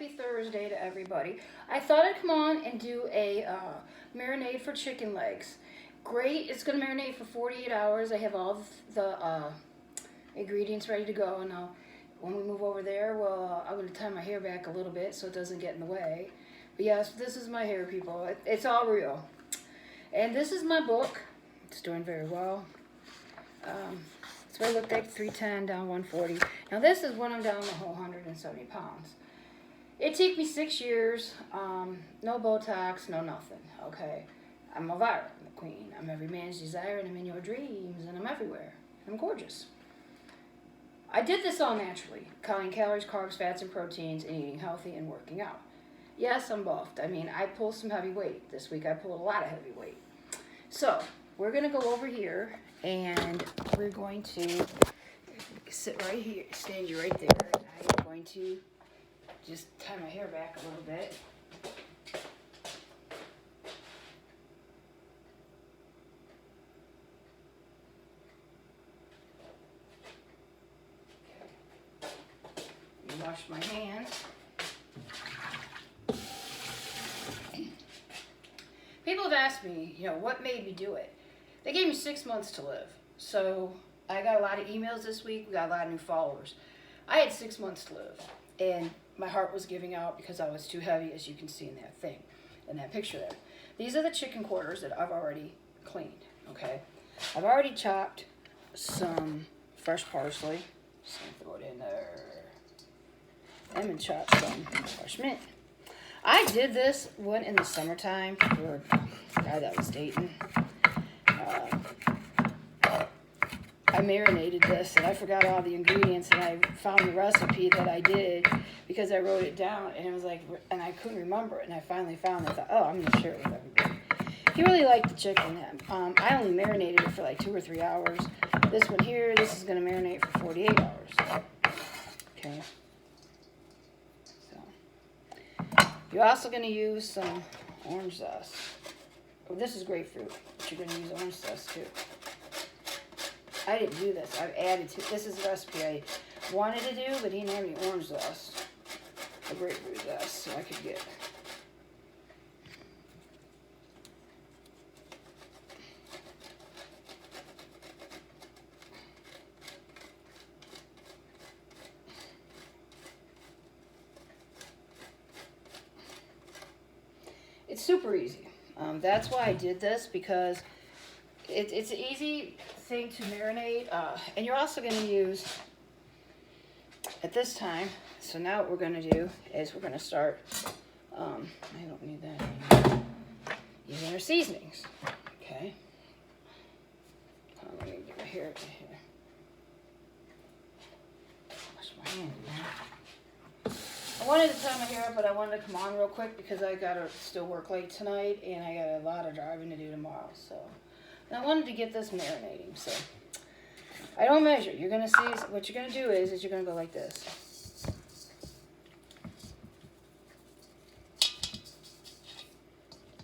happy Thursday to everybody. I thought I'd come on and do a marinade for chicken legs. Great, it's going to marinate for 48 hours. I have all the ingredients ready to go. Now, when we move over there, well, I'm going to tie my hair back a little bit so it doesn't get in the way. But yes, this is my hair, people. It's all real. And this is my book. It's doing very well. It's what it looked like, 310 down 140. Now this is when I'm down the whole 170 pounds. It took me 6 years, no Botox, no nothing, okay? I'm Elvira, I'm the queen. I'm every man's desire, and I'm in your dreams, and I'm everywhere. I'm gorgeous. I did this all naturally, counting calories, carbs, fats, and proteins, and eating healthy and working out. Yes, I'm buffed. I mean, I pulled some heavy weight this week. I pulled a lot of heavy weight. So, we're going to go over here, and we're going to sit right here, stand you right there, and I'm going to just tie my hair back a little bit. Okay. Wash my hands. People have asked me, what made me do it? They gave me 6 months to live. So I got a lot of emails this week. We got a lot of new followers. I had 6 months to live. And my heart was giving out because I was too heavy, as you can see in that thing, in that picture there. These are the chicken quarters that I've already cleaned, okay? I've already chopped some fresh parsley. Just gonna throw it in there. I'm gonna chop some fresh mint. I did this one in the summertime for a guy that was dating. I marinated this, and I forgot all the ingredients, and I found the recipe that I did because I wrote it down, and it was like, and I couldn't remember it, and I finally found it. I thought, oh, I'm going to share it with everybody. If you really like the chicken, I only marinated it for like 2 or 3 hours. This one here, this is going to marinate for 48 hours. Okay. So, you're also going to use some orange sauce. Oh, this is grapefruit, but you're going to use orange sauce too. I didn't do this. I've added to. This is a recipe I wanted to do, but he didn't have any orange sauce, or grapefruit sauce, so I could get. It's super easy. That's why I did this, because it's an easy thing to marinate, and you're also going to use at this time. So now what we're going to do is we're going to start. I don't need that anymore. Using our seasonings. Okay. Let me get my hair up to here. Wash my hand now. I wanted to tie my hair up, but I wanted to come on real quick because I got to still work late tonight, and I got a lot of driving to do tomorrow. So. And I wanted to get this marinating, so I don't measure. You're going to see, what you're going to do is you're going to go like this.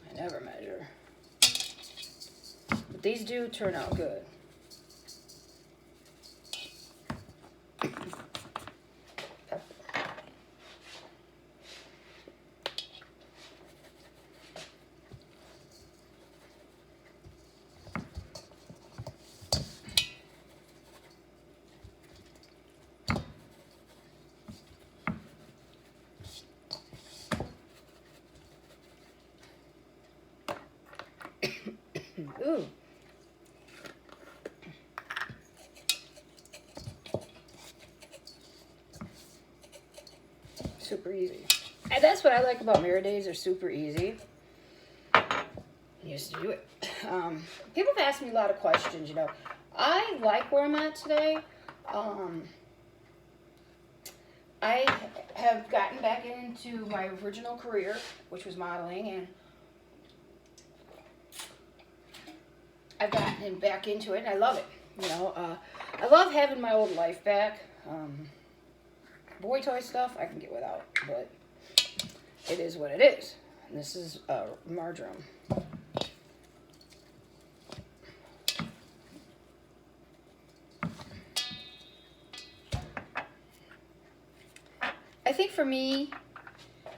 I never measure. But these do turn out good. Ooh. Super easy. And that's what I like about marinades. They're super easy. You just do it. People have asked me a lot of questions, I like where I'm at today. I have gotten back into my original career, which was modeling, and I've gotten back into it, and I love it. I love having my old life back. Boy toy stuff I can get without, but it is what it is. And this is marjoram. I think for me,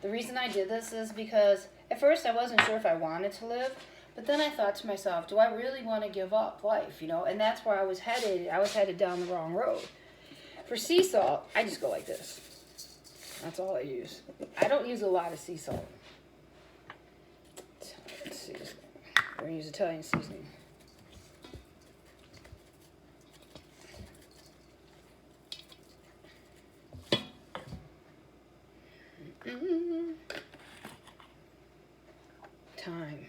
The reason I did this is because at first I wasn't sure if I wanted to live, but then I thought to myself, do I really want to give up life, you know? And that's where I was headed. I was headed down the wrong road. For sea salt, I just go like this. That's all I use. I don't use a lot of sea salt. Let's see. We're going to use Italian seasoning. Thyme.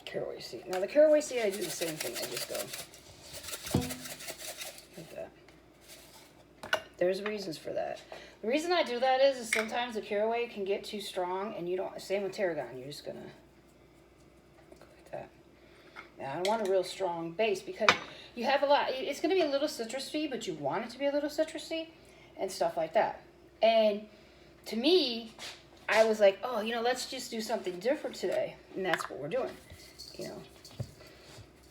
Caraway seed. Now the caraway seed, I do the same thing. I just go like that. There's reasons for that. The reason I do that is sometimes the caraway can get too strong, and you don't. Same with tarragon. You're just gonna go like that. Now I don't want a real strong base because you have a lot. It's gonna be a little citrusy, but you want it to be a little citrusy, and stuff like that. And to me, I was like, oh, you know, let's just do something different today, and that's what we're doing. You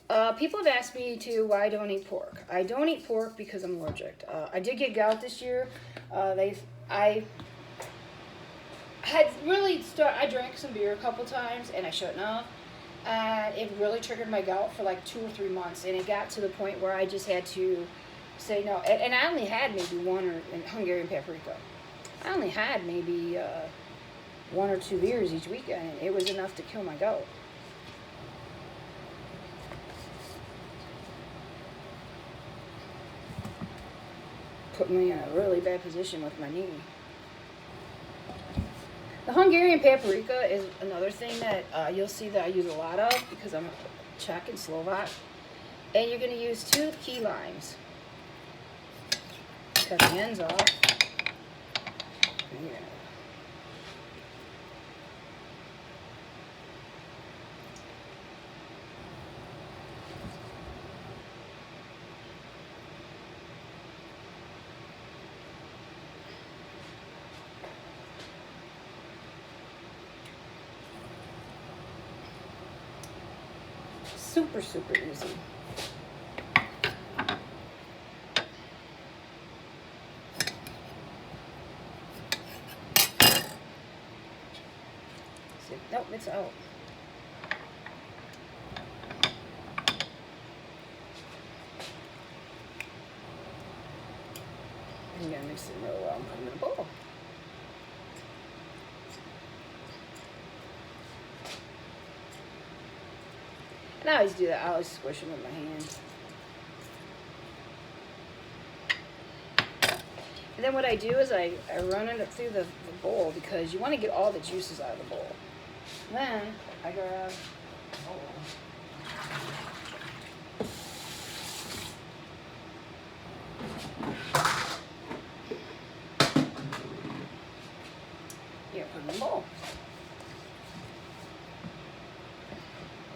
know, people have asked me to why I don't eat pork. I don't eat pork because I'm allergic. I did get gout this year. I had really I drank some beer a couple times and I shouldn't have. And it really triggered my gout for like 2 or 3 months. And it got to the point where I just had to say no. And I only had maybe Hungarian paprika. I only had maybe 1 or 2 beers each weekend. It was enough to kill my gout. Put me in a really bad position with my knee. The Hungarian paprika is another thing that you'll see that I use a lot of because I'm Czech and Slovak. And you're going to use 2 key limes. Cut the ends off. And you're gonna super easy. See, nope, it's out. I'm gonna mix it real well and put it in a bowl. And I always do that. I always squish them with my hands. And then what I do is I run it through the bowl because you want to get all the juices out of the bowl. Then I grab a bowl. Yeah, put it in the bowl.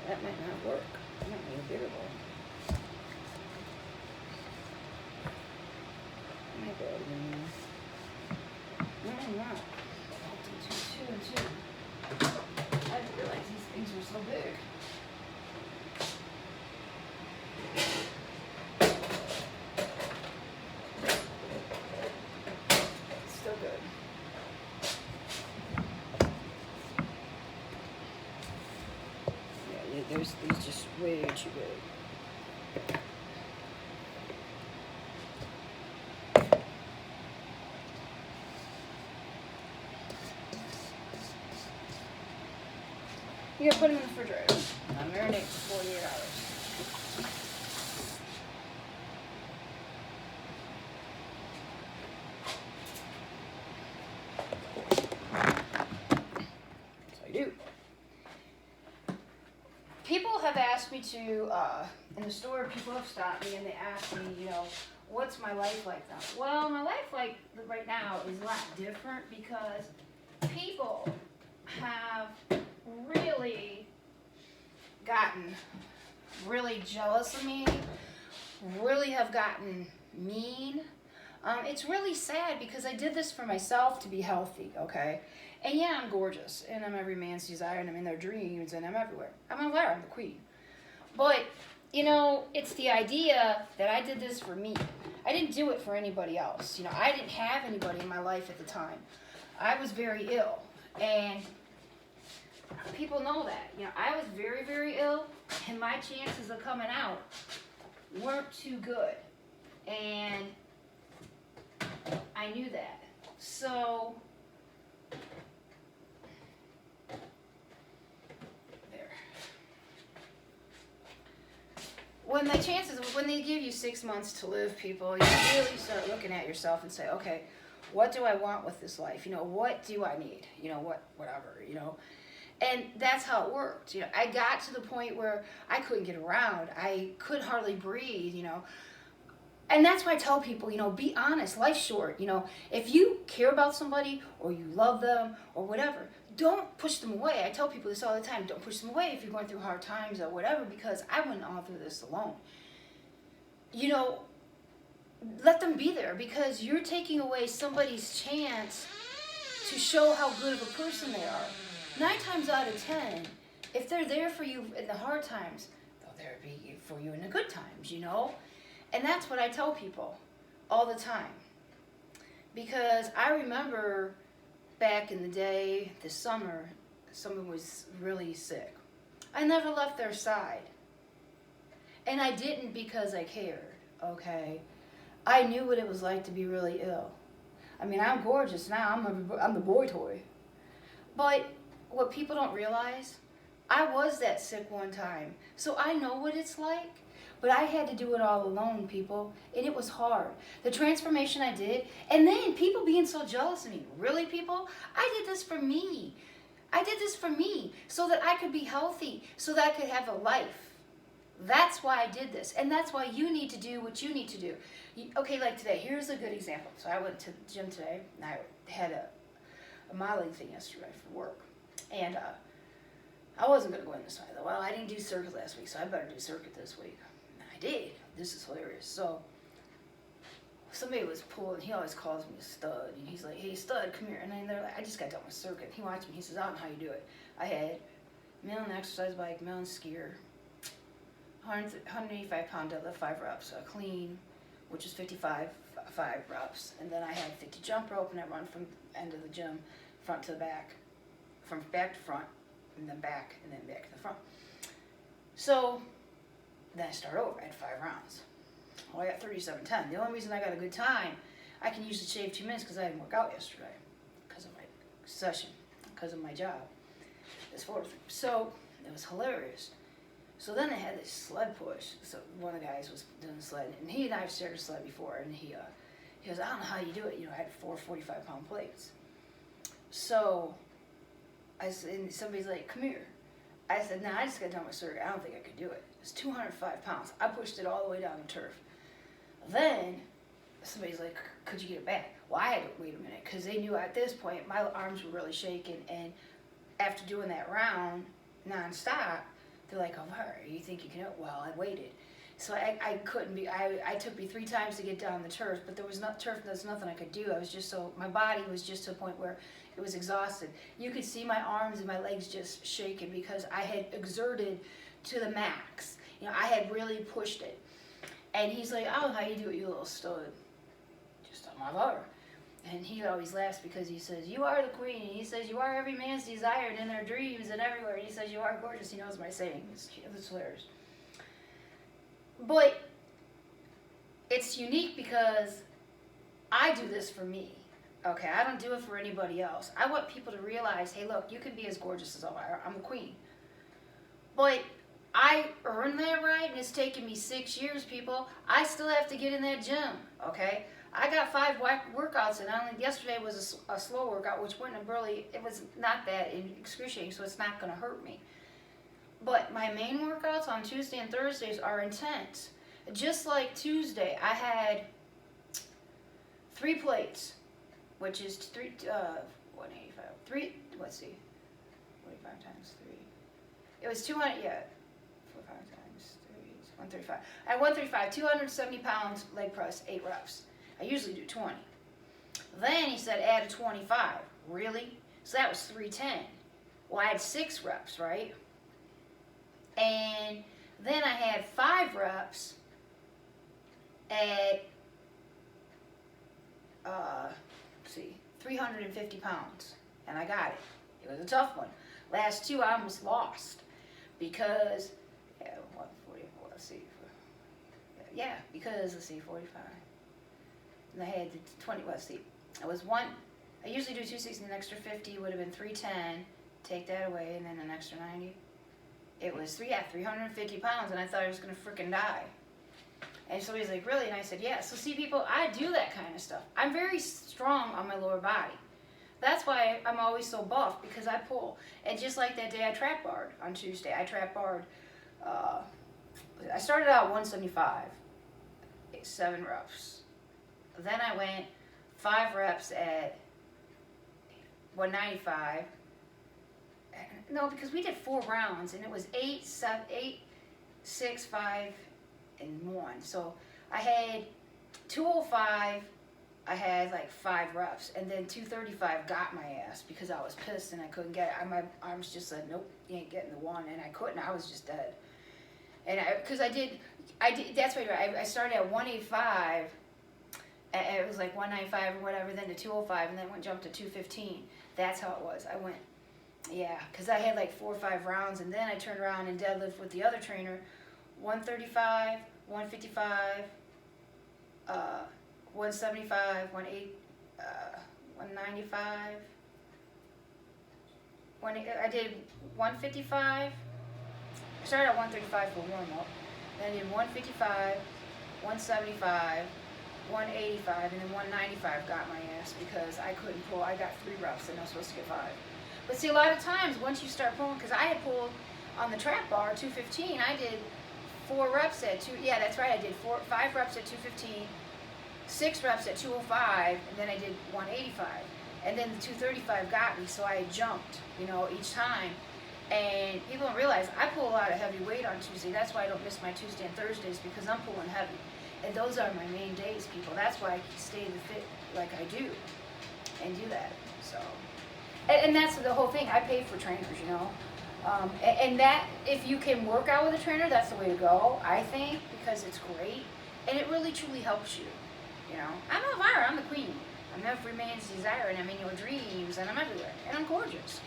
That might not work. I might need a bigger bowl. I might go in there. No, I'm not. I'll do 2 and 2. I didn't realize these things were so big. It's still good. There's these just way too big. You gotta put them in the refrigerator. Marinate for 48 hours. That's how you do. People have asked me to, in the store, people have stopped me and they ask me, you know, what's my life like now? Well, my life like right now is a lot different because people have really gotten really jealous of me, really have gotten mean. It's really sad because I did this for myself to be healthy, okay? And yeah, I'm gorgeous, and I'm every man's desire, and I'm in their dreams, and I'm everywhere. I'm a liar, I'm the queen. But, you know, it's the idea that I did this for me. I didn't do it for anybody else. You know, I didn't have anybody in my life at the time. I was very ill, and people know that. You know, I was very, very ill, and my chances of coming out weren't too good. And I knew that. So, there. When the chances, when they give you 6 months to live, people, you really start looking at yourself and say, okay, what do I want with this life? You know, what do I need? You know, whatever, you know. And that's how it worked. You know, I got to the point where I couldn't get around. I couldn't hardly breathe, you know. And that's why I tell people, you know, be honest. Life's short. You know, if you care about somebody or you love them or whatever, don't push them away. I tell people this all the time. Don't push them away if you're going through hard times or whatever, because I went all through this alone. You know, let them be there, because you're taking away somebody's chance to show how good of a person they are. 9 times out of 10, if they're there for you in the hard times, they'll there be for you in the good times, you know? And that's what I tell people all the time. Because I remember back in the day, this summer, someone was really sick. I never left their side. And I didn't because I cared, okay? I knew what it was like to be really ill. I mean, I'm gorgeous now. I'm the boy toy. But what people don't realize, I was that sick one time. So I know what it's like. But I had to do it all alone, people. And it was hard. The transformation I did. And then people being so jealous of me. Really, people? I did this for me. I did this for me. So that I could be healthy. So that I could have a life. That's why I did this. And that's why you need to do what you need to do. Okay, like today. Here's a good example. So I went to the gym today. And I had a modeling thing yesterday for work. And I wasn't going to go in this way. Well, I didn't do circuit last week, so I better do circuit this week. And I did. This is hilarious. So somebody was pulling. He always calls me a stud. And he's like, hey, stud, come here. And then they're like, I just got done with circuit. He watched me. He says, I don't know how you do it. I had mountain exercise bike, mountain skier, 185 pound deadlift, 5 reps. A clean, which is 5 reps. And then I had 50 jump rope, and I run from the end of the gym, front to the back. From back to front, and then back to the front. So then I start over. I had 5 rounds. Well, I got 37:10. The only reason I got a good time, I can usually shave 2 minutes because I didn't work out yesterday because of my session, because of my job. This fourth. So it was hilarious. So then I had this sled push. So one of the guys was doing the sled, and he and I have shared a sled before, and he goes, I don't know how you do it. You know, I had 4 45-pound plates. So I said, and somebody's like, come here. I said, I just got done with circuit. I don't think I could do it. It's 205 pounds. I pushed it all the way down the turf. Then somebody's like, could you get it back? Well, I had to wait a minute because they knew at this point my arms were really shaking. And after doing that round nonstop, they're like, oh, all right, you think you can? Well, I waited. So I couldn't be, I took me 3 times to get down the turf, but there was not turf, there's nothing I could do. I was just so, my body was just to a point where it was exhausted. You could see my arms and my legs just shaking because I had exerted to the max. You know, I had really pushed it. And he's like, oh, how you do it, you little stud? Just on my lover. And he always laughs because he says, you are the queen. And he says, you are every man's desired in their dreams and everywhere. And he says, you are gorgeous. He knows my saying. It's hilarious. But it's unique because I do this for me. Okay, I don't do it for anybody else. I want people to realize, hey, look, you can be as gorgeous as I am. I'm a queen. But I earned that right, and it's taken me 6 years, people. I still have to get in that gym, okay? I got 5 workouts, and only yesterday was a slow workout, which wouldn't have really, it was not that excruciating, so it's not going to hurt me. But my main workouts on Tuesday and Thursdays are intense. Just like Tuesday, I had 3 plates, which is 185. 3, let's see, 45 times 3. It was 200, yeah, 45 times 3 is 135. At 135, 270 pounds leg press, 8 reps. I usually do 20. Then he said add a 25. Really? So that was 310. Well, I had 6 reps, right? And then I had 5 reps at, let's see, 350 pounds. And I got it. It was a tough one. Last 2 I almost lost because, yeah, 144, let's see. Yeah, because, let's see, 45. And I had the 20, let's see. I was one, I usually do 260 and an extra 50 would have been 310. Take that away and then an extra 90. It was 350 pounds and I thought I was going to freaking die. And somebody's like, really? And I said, yeah. So see, people, I do that kind of stuff. I'm very strong on my lower body. That's why I'm always so buff, because I pull. And just like that day I trap barred on Tuesday, I trap barred, I started out 175, 7 reps. Then I went 5 reps at 195. No, because we did 4 rounds, and it was 8, 6, 5, and 1. So I had 205. I had like 5 reps, and then 235 got my ass because I was pissed and I couldn't get it. My arms just said, nope, you ain't getting the 1, and I couldn't. I was just dead. And because I did. That's right. I started at 185. And it was like 195 or whatever, then to 205, and then went jumped to 215. That's how it was. I went, yeah, because I had like 4 or 5 rounds, and then I turned around and deadlift with the other trainer, 135, 155, 175, 195. I did 155. I started at 135 for warm-up. Then I did 155, 175, 185, and then 195 got my ass because I couldn't pull. I got 3 reps and I was supposed to get 5. But see, a lot of times once you start pulling, because I had pulled on the trap bar 215, I did 4 reps at 2. Yeah, that's right. I did 5 reps at 215, 6 reps at 205, and then I did 185. And then the 235 got me, so I jumped, each time. And people don't realize I pull a lot of heavy weight on Tuesday. That's why I don't miss my Tuesday and Thursdays, because I'm pulling heavy. And those are my main days, people. That's why I stay fit like I do and do that. So, and that's the whole thing. I pay for trainers, and that, if you can work out with a trainer, that's the way to go, I think, because it's great. And it really, truly helps you, I'm Elvira. I'm the queen. I'm every man's desire, and I'm in your dreams, and I'm everywhere. And I'm gorgeous.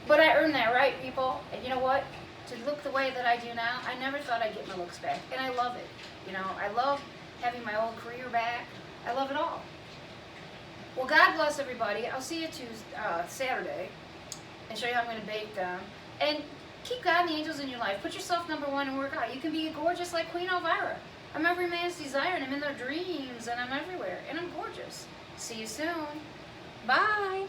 But I earned that right, people. And you know what? To look the way that I do now, I never thought I'd get my looks back. And I love it. I love having my old career back. I love it all. Well, God bless everybody. I'll see you Saturday and show you how I'm going to bake them. And keep God and the angels in your life. Put yourself number 1 and work out. You can be gorgeous like Queen Elvira. I'm every man's desire, and I'm in their dreams, and I'm everywhere. And I'm gorgeous. See you soon. Bye.